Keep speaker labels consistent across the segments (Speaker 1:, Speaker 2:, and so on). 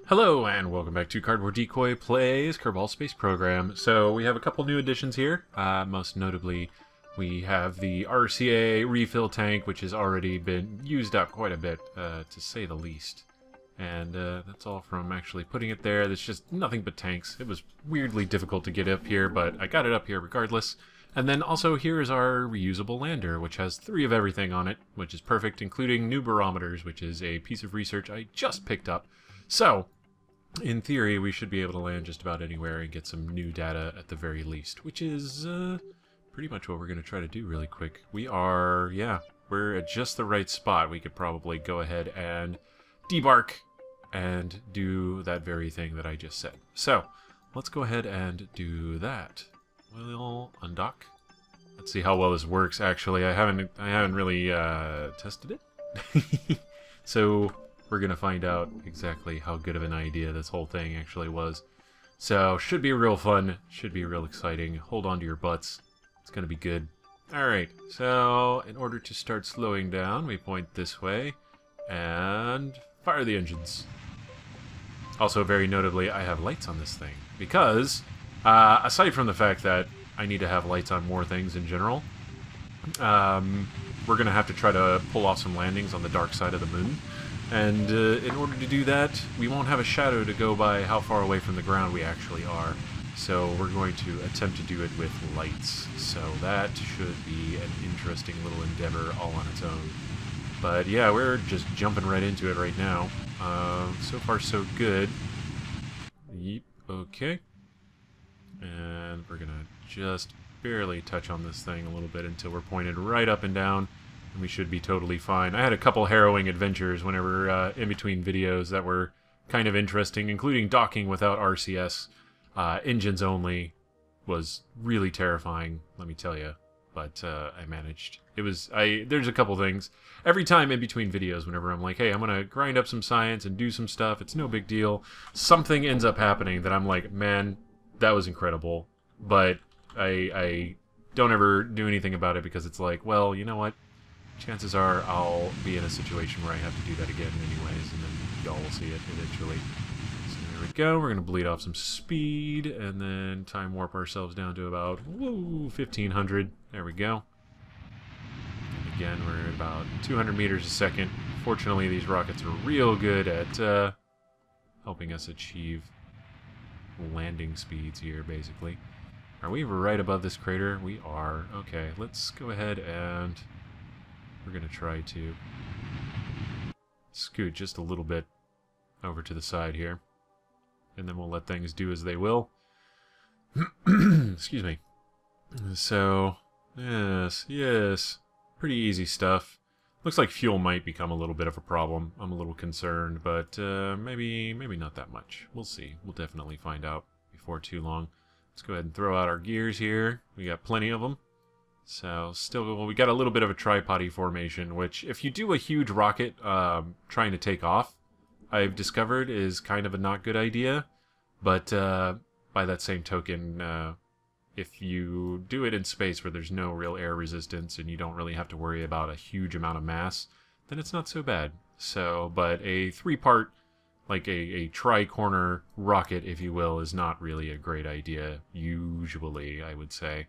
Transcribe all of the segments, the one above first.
Speaker 1: Hello and welcome back to Cardboard Decoy Plays Kerbal Space Program. So we have a couple new additions here. Most notably, we have the RCA refill tank, which has already been used up quite a bit, to say the least. And that's all from actually putting it there. There's just nothing but tanks. It was weirdly difficult to get up here, but I got it up here regardless. And then also here is our reusable lander, which has 3 of everything on it, which is perfect, including new barometers, which is a piece of research I just picked up. So, in theory, we should be able to land just about anywhere and get some new data at the very least, which is pretty much what we're going to try to do really quick. We're at just the right spot. We could probably go ahead and debark and do that very thing that I just said. So, let's go ahead and do that. We'll undock. Let's see how well this works, actually. I haven't really tested it. So, we're going to find out exactly how good of an idea this whole thing actually was. So, should be real fun. Should be real exciting. Hold on to your butts. It's going to be good. Alright, so in order to start slowing down, we point this way and fire the engines. Also, very notably, I have lights on this thing. Because, aside from the fact that I need to have lights on more things in general, we're going to have to try to pull off some landings on the dark side of the moon. And in order to do that, we won't have a shadow to go by how far away from the ground we actually are. So we're going to attempt to do it with lights. So that should be an interesting little endeavor all on its own. But yeah, we're just jumping right into it right now. So far so good. Yep, okay. And we're going to just barely touch on this thing a little bit until we're pointed right up and down. And we should be totally fine. I had a couple harrowing adventures whenever in between videos that were kind of interesting, including docking without RCS. Engines only was really terrifying, let me tell you. But I managed. There's a couple things. Every time in between videos, whenever I'm like, hey, I'm going to grind up some science and do some stuff, it's no big deal, something ends up happening that I'm like, man, that was incredible. But I don't ever do anything about it because it's like, well, you know what? Chances are I'll be in a situation where I have to do that again anyways, and then y'all will see it eventually. So there we go. We're going to bleed off some speed, and then time warp ourselves down to about, 1,500. There we go. And again, we're at about 200 meters a second. Fortunately, these rockets are real good at helping us achieve landing speeds here, basically. Are we right above this crater? We are. Okay, let's go ahead and we're going to try to scoot just a little bit over to the side here. And then we'll let things do as they will. Excuse me. So, yes. Pretty easy stuff. Looks like fuel might become a little bit of a problem. I'm a little concerned, but maybe not that much. We'll see. We'll definitely find out before too long. Let's go ahead and throw out our gears here. We got plenty of them. So, still, we got a little bit of a tripod formation, which, if you do a huge rocket trying to take off, I've discovered is kind of a not good idea. But, by that same token, if you do it in space where there's no real air resistance and you don't really have to worry about a huge amount of mass, then it's not so bad. So, but a 3-part, like a tri-corner rocket, if you will, is not really a great idea, usually, I would say.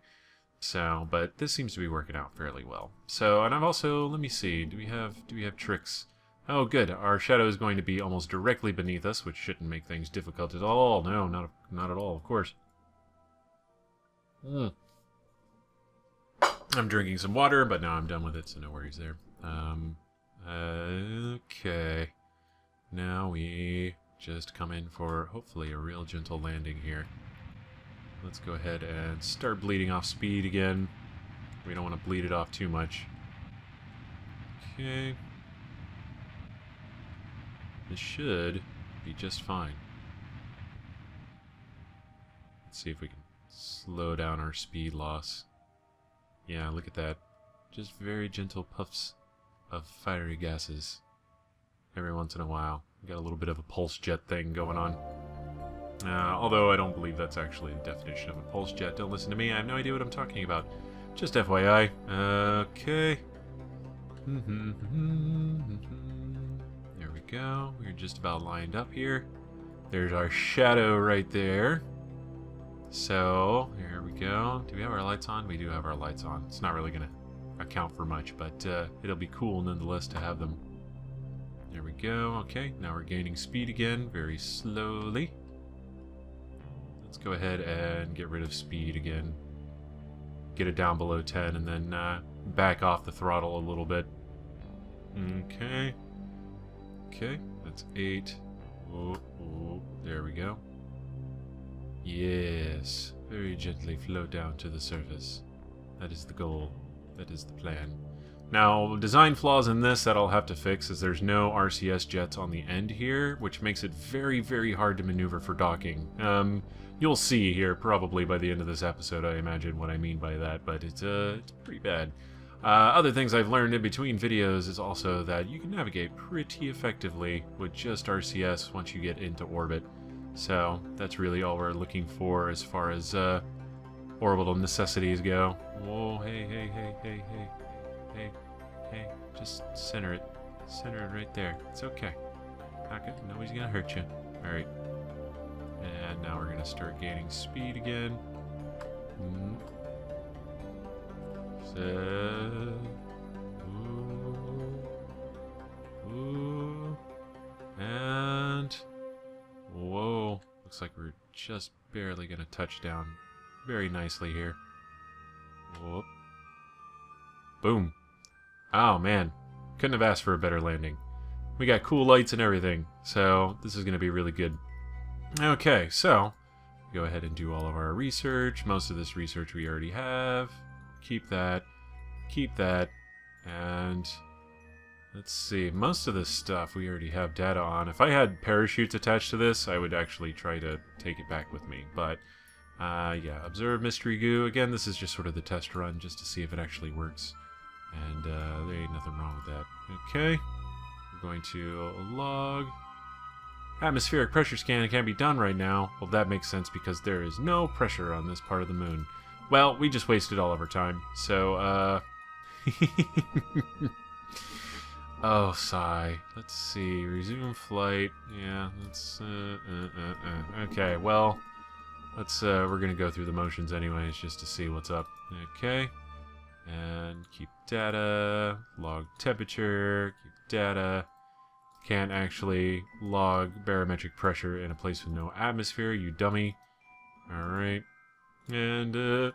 Speaker 1: So, but this seems to be working out fairly well. So, and I've also, let me see, do we have tricks? Oh, good. Our shadow is going to be almost directly beneath us, which shouldn't make things difficult at all. No, not at all, of course. I'm drinking some water, but now I'm done with it, so no worries there. Okay. Now we just come in for, hopefully, a real gentle landing here. Let's go ahead and start bleeding off speed again. We don't want to bleed it off too much. Okay. This should be just fine. Let's see if we can slow down our speed loss. Yeah, look at that. Just very gentle puffs of fiery gases. Every once in a while. We got a little bit of a pulse jet thing going on. Although I don't believe that's actually the definition of a pulse jet. Don't listen to me, I have no idea what I'm talking about. Just FYI. Okay. There we go. We're just about lined up here. There's our shadow right there. So, here we go. Do we have our lights on? We do have our lights on. It's not really going to account for much, but it'll be cool nonetheless to have them. There we go. Okay, now we're gaining speed again, very slowly. Let's go ahead and get rid of speed again. Get it down below 10 and then back off the throttle a little bit. Okay. Okay, that's 8. Oh, oh, there we go. Yes, very gently float down to the surface. That is the goal. That is the plan. Now, design flaws in this that I'll have to fix is there's no RCS jets on the end here, which makes it very, very hard to maneuver for docking. You'll see here probably by the end of this episode, I imagine, what I mean by that, but it's pretty bad. Other things I've learned in between videos is also that you can navigate pretty effectively with just RCS once you get into orbit. So that's really all we're looking for as far as orbital necessities go. Whoa, hey, hey, hey, hey, hey, hey, hey, just center it. Center it right there. It's okay. Okay, nobody's gonna hurt you. Alright. And now we're gonna start gaining speed again. Ooh. And whoa, looks like we're just barely gonna touch down very nicely here. Whoop. Boom. Oh man, couldn't have asked for a better landing. We got cool lights and everything, so this is gonna be really good. Okay, so go ahead and do all of our research. Most of this research we already have. Keep that, and let's see, most of this stuff we already have data on. If I had parachutes attached to this, I would actually try to take it back with me, but yeah, observe mystery goo. Again, this is just sort of the test run, just to see if it actually works, and there ain't nothing wrong with that. Okay, we're going to log. Atmospheric pressure scan can't be done right now. Well, that makes sense because there is no pressure on this part of the moon. Well, we just wasted all of our time, so, oh, sigh. Let's see. Resume flight. Yeah, let's, okay, well, let's, we're gonna go through the motions anyways, just to see what's up. Okay. And keep data. Log temperature. Keep data. Can't actually log barometric pressure in a place with no atmosphere, you dummy. Alright. And,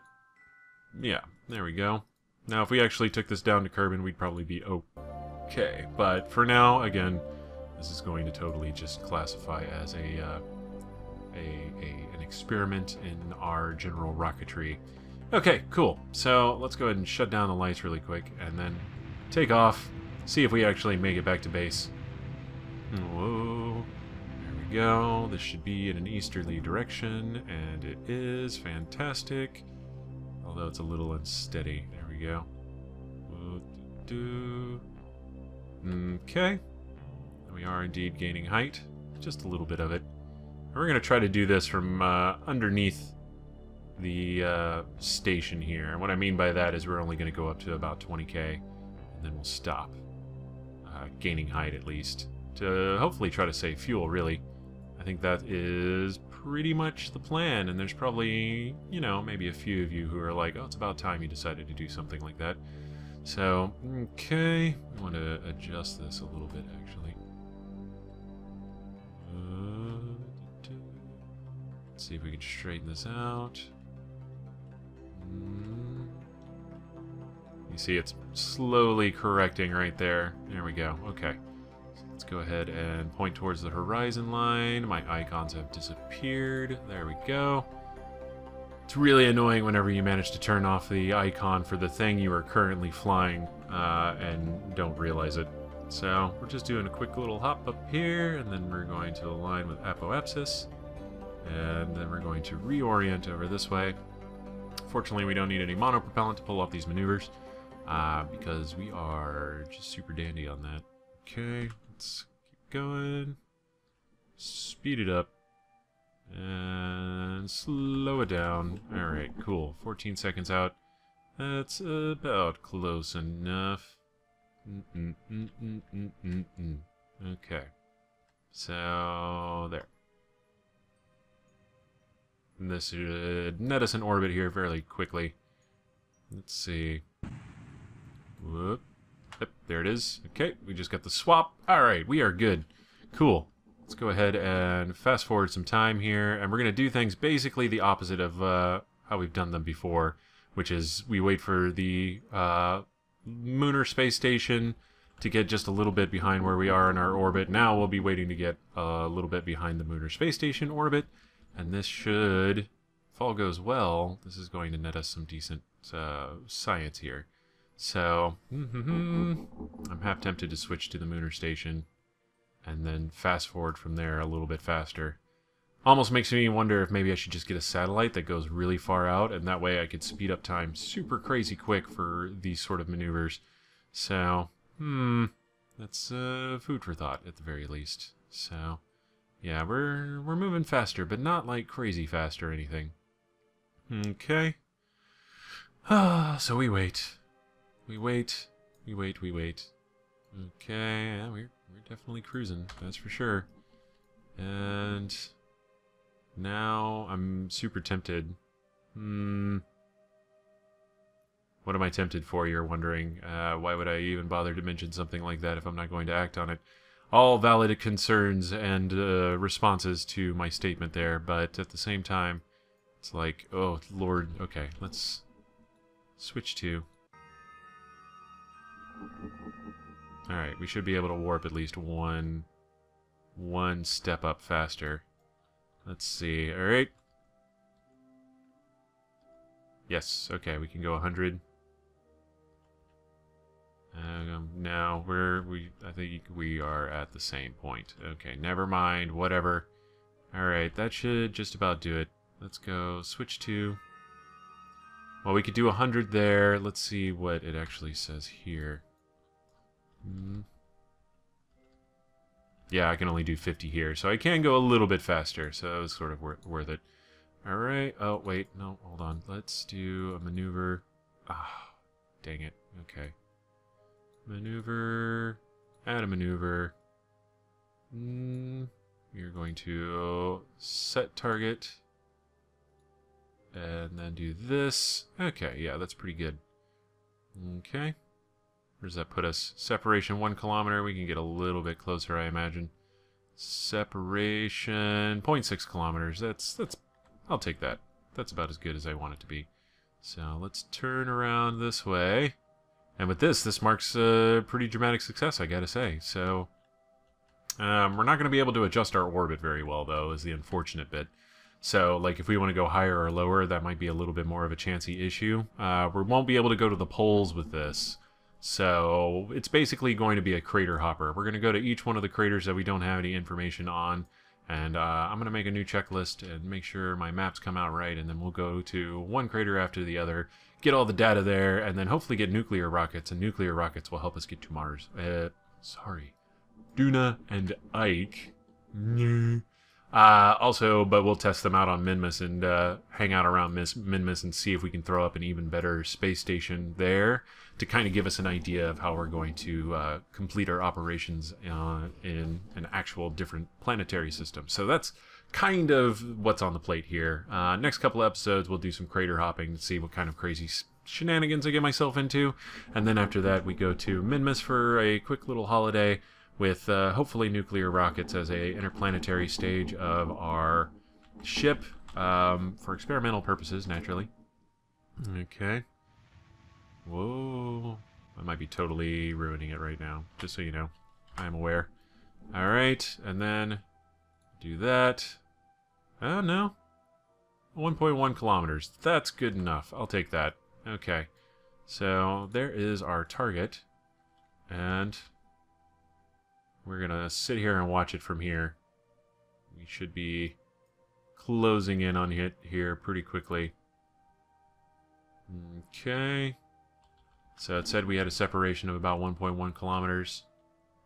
Speaker 1: yeah, there we go. Now, if we actually took this down to Kerbin, we'd probably be okay. But for now, again, this is going to totally just classify as an experiment in our general rocketry. Okay, cool. So let's go ahead and shut down the lights really quick, and then take off, see if we actually make it back to base. Whoa. There we go. This should be in an easterly direction, and it is fantastic. Although it's a little unsteady. There we go. Okay. We are indeed gaining height. Just a little bit of it. We're going to try to do this from underneath the station here. And what I mean by that is we're only going to go up to about 20k, and then we'll stop. Gaining height at least. To hopefully try to save fuel, really. I think that is pretty much the plan, and there's probably, you know, maybe a few of you who are like, oh, it's about time you decided to do something like that. So, okay, we want to adjust this a little bit, actually. Let's see if we can straighten this out. You see it's slowly correcting right there. There we go, okay. Let's go ahead and point towards the horizon line. My icons have disappeared. There we go. It's really annoying whenever you manage to turn off the icon for the thing you are currently flying and don't realize it. So we're just doing a quick little hop up here, and then we're going to align with apoapsis, and then we're going to reorient over this way. Fortunately, we don't need any monopropellant to pull off these maneuvers because we are just super dandy on that. Okay, let's keep going, speed it up, and slow it down. Alright, cool. 14 seconds out. That's about close enough. Okay. So, there. this should net us in orbit here fairly quickly. Let's see. Whoop. Yep, there it is. Okay, we just got the swap. Alright, we are good. Cool. Let's go ahead and fast forward some time here, and we're going to do things basically the opposite of how we've done them before, which is we wait for the lunar space station to get just a little bit behind where we are in our orbit. Now we'll be waiting to get a little bit behind the lunar space station orbit, and this should, if all goes well, this is going to net us some decent science here. So, I'm half tempted to switch to the lunar station and then fast forward from there a little bit faster. Almost makes me wonder if maybe I should just get a satellite that goes really far out, and that way I could speed up time super crazy quick for these sort of maneuvers. So, that's food for thought at the very least. So, yeah, we're moving faster, but not like crazy fast or anything. Okay. So we wait. We wait. We wait. We wait. Okay, yeah, we're definitely cruising, that's for sure. And now I'm super tempted. What am I tempted for, you're wondering? Why would I even bother to mention something like that if I'm not going to act on it? All valid concerns and responses to my statement there, but at the same time, it's like, oh, Lord, okay, let's switch to... Alright, we should be able to warp at least one step up faster. Let's see, alright. Yes, okay, we can go 100. Now, I think we are at the same point. Okay, never mind, whatever. Alright, that should just about do it. Let's go switch to... Well, we could do 100 there. Let's see what it actually says here. Yeah, I can only do 50 here, so I can go a little bit faster, so that was sort of worth it. Alright, oh, wait, no, hold on. Let's do a maneuver. Ah, dang it, okay. Maneuver, add a maneuver. We're going to set target, and then do this. Okay, yeah, that's pretty good. Okay. Where does that put us? Separation 1 kilometer. We can get a little bit closer, I imagine. Separation 0.6 kilometers. That's I'll take that. That's about as good as I want it to be. So let's turn around this way. And with this marks a pretty dramatic success, I gotta say. So we're not going to be able to adjust our orbit very well, though, is the unfortunate bit. So, like, if we want to go higher or lower, that might be a little bit more of a chancy issue. We won't be able to go to the poles with this. So it's basically going to be a crater hopper. We're going to go to each one of the craters that we don't have any information on, and I'm going to make a new checklist and make sure my maps come out right, and then we'll go to one crater after the other, get all the data there, and then hopefully get nuclear rockets, and nuclear rockets will help us get to Mars. Sorry. Duna and Ike. Also, but we'll test them out on Minmus and hang out around Minmus and see if we can throw up an even better space station there to kind of give us an idea of how we're going to complete our operations in an actual different planetary system. So that's kind of what's on the plate here. Next couple episodes, we'll do some crater hopping to see what kind of crazy shenanigans I get myself into. And then after that, we go to Minmus for a quick little holiday, with hopefully nuclear rockets as a interplanetary stage of our ship, for experimental purposes, naturally. Okay. Whoa. I might be totally ruining it right now, just so you know. I'm aware. Alright, and then do that. Oh, no. 1.1 kilometers. That's good enough. I'll take that. Okay. So, there is our target. And we're gonna sit here and watch it from here. We should be closing in on it here pretty quickly. Okay. So it said we had a separation of about 1.1 kilometers.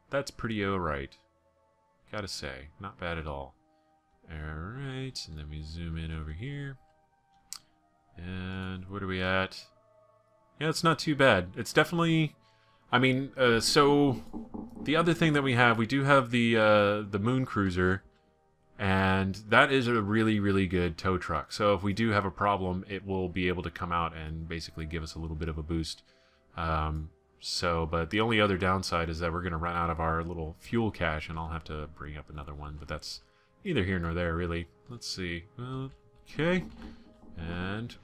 Speaker 1: That's pretty alright. Gotta say, not bad at all. Alright, and then we zoom in over here. And what are we at? Yeah, it's not too bad. It's definitely... I mean, so the other thing that we do have the moon cruiser, And that is a really, really good tow truck. So if we do have a problem, it will be able to come out and basically give us a little bit of a boost. But the only other downside is that we're going to run out of our little fuel cache, and I'll have to bring up another one. But that's neither here nor there, really. Let's see. Okay. And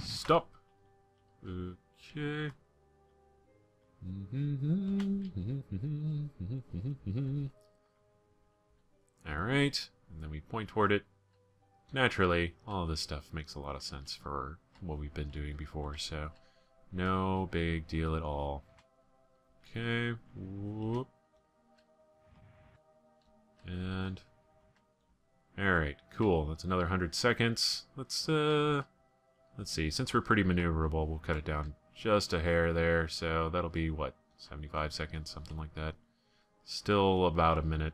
Speaker 1: stop. Okay. Alright, and then we point toward it. Naturally, all of this stuff makes a lot of sense for what we've been doing before, so no big deal at all. Okay, whoop. And alright, cool. That's another 100 seconds. Let's see. Since we're pretty maneuverable, we'll cut it down just a hair there, so that'll be what, 75 seconds, something like that. Still about a minute.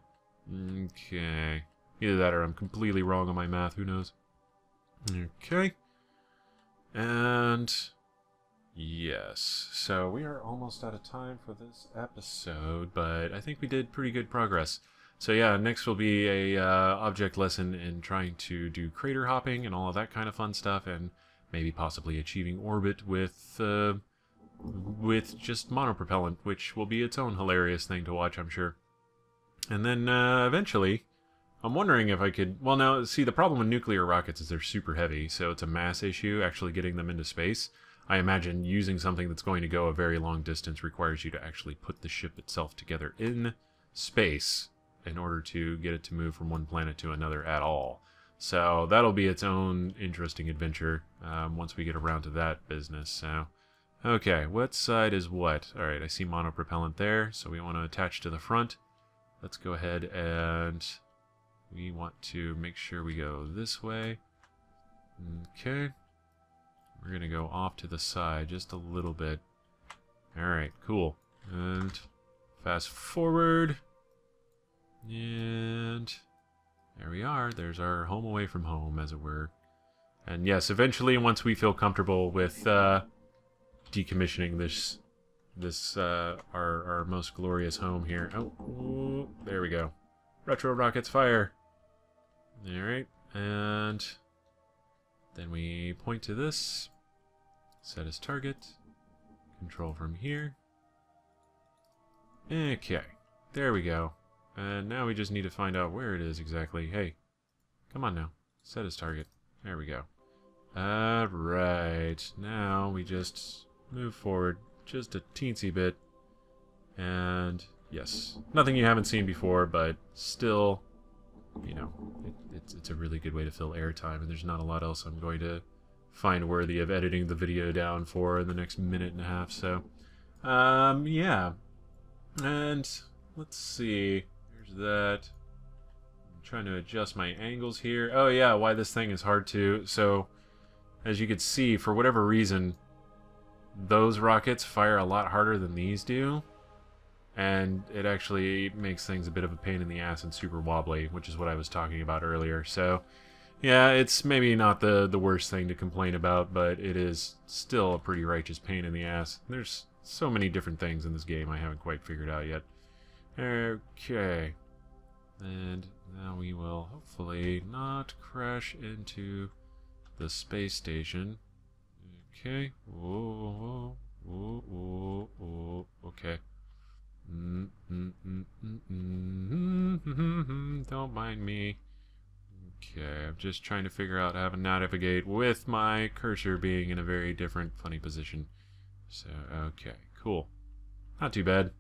Speaker 1: Okay. Either that or I'm completely wrong on my math, who knows. Okay. And yes. So we are almost out of time for this episode, but I think we did pretty good progress. So yeah, next will be a object lesson in trying to do crater hopping and all of that kind of fun stuff, and maybe possibly achieving orbit with just monopropellant, which will be its own hilarious thing to watch, I'm sure. And then eventually, I'm wondering if I could... Well, now, see, the problem with nuclear rockets is they're super heavy, so it's a mass issue actually getting them into space. I imagine using something that's going to go a very long distance requires you to actually put the ship itself together in space in order to get it to move from one planet to another at all. So that'll be its own interesting adventure once we get around to that business. So, okay, what side is what? Alright, I see monopropellant there, so we want to attach to the front. Let's go ahead and we want to make sure we go this way. Okay. We're going to go off to the side just a little bit. Alright, cool. And fast forward. And there we are. There's our home away from home, as it were. And yes, eventually, once we feel comfortable with decommissioning this our most glorious home here. Oh, there we go. Retro rockets fire. Alright, and then we point to this, set as target, control from here. Okay, there we go. And now we just need to find out where it is exactly. Hey, come on now, set as target. There we go. Alright, now we just move forward just a teensy bit. And yes, nothing you haven't seen before, but still, you know, it's a really good way to fill airtime, and there's not a lot else I'm going to find worthy of editing the video down for in the next minute and a half, so yeah. And let's see, there's that. I'm trying to adjust my angles here. Oh yeah, why this thing is hard to... So, as you can see, for whatever reason, those rockets fire a lot harder than these do. And it actually makes things a bit of a pain in the ass and super wobbly, which is what I was talking about earlier. So, yeah, it's maybe not the worst thing to complain about, but it is still a pretty righteous pain in the ass. There's so many different things in this game I haven't quite figured out yet. Okay. And now we will hopefully not crash into the space station. Okay. Whoa, whoa, whoa, whoa. Okay. Don't mind me. Okay, I'm just trying to figure out how to navigate with my cursor being in a very different, funny position. So, okay, cool. Not too bad.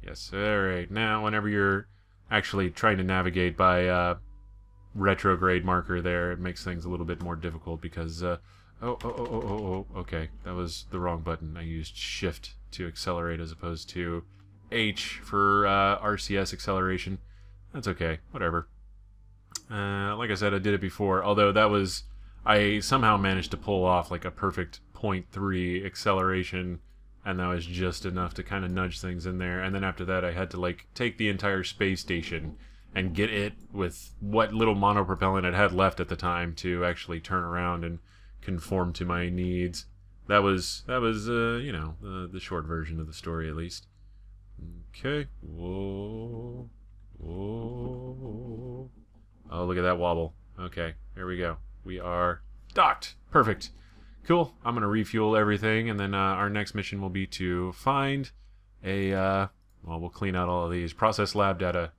Speaker 1: Yes, alright. Now, whenever you're actually trying to navigate by retrograde marker there, it makes things a little bit more difficult because, okay, that was the wrong button. I used Shift to accelerate as opposed to H for RCS acceleration. That's okay, whatever. Like I said, I did it before, although that was... I somehow managed to pull off like a perfect 0.3 acceleration, and that was just enough to kind of nudge things in there. And then after that, I had to like take the entire space station and get it with what little monopropellant it had left at the time to actually turn around and conform to my needs. That was you know, the short version of the story, at least. Okay. Whoa. look at that wobble. Okay, there we go. We are docked. Perfect. Cool. I'm going to refuel everything, and then our next mission will be to find a, well, we'll clean out all of these, process lab data,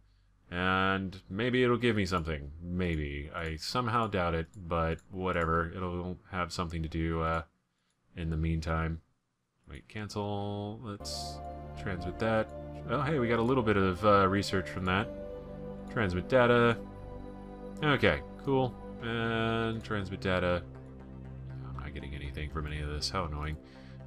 Speaker 1: and maybe it'll give me something. Maybe. I somehow doubt it, but whatever. It'll have something to do in the meantime. Wait, cancel. Let's transmit that. Oh, hey, we got a little bit of research from that. Transmit data. Okay, cool. And transmit data. I'm not getting anything from any of this. How annoying.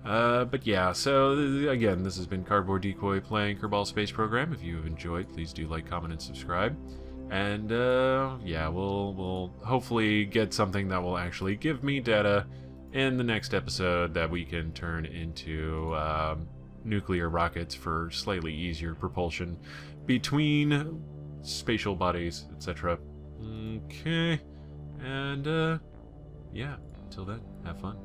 Speaker 1: But yeah, so again, this has been Cardboard Decoy playing Kerbal Space Program. If you have enjoyed, please do like, comment, and subscribe. And yeah, we'll hopefully get something that will actually give me data in the next episode that we can turn into nuclear rockets for slightly easier propulsion between spatial bodies, etc. Okay, and yeah, until then, have fun.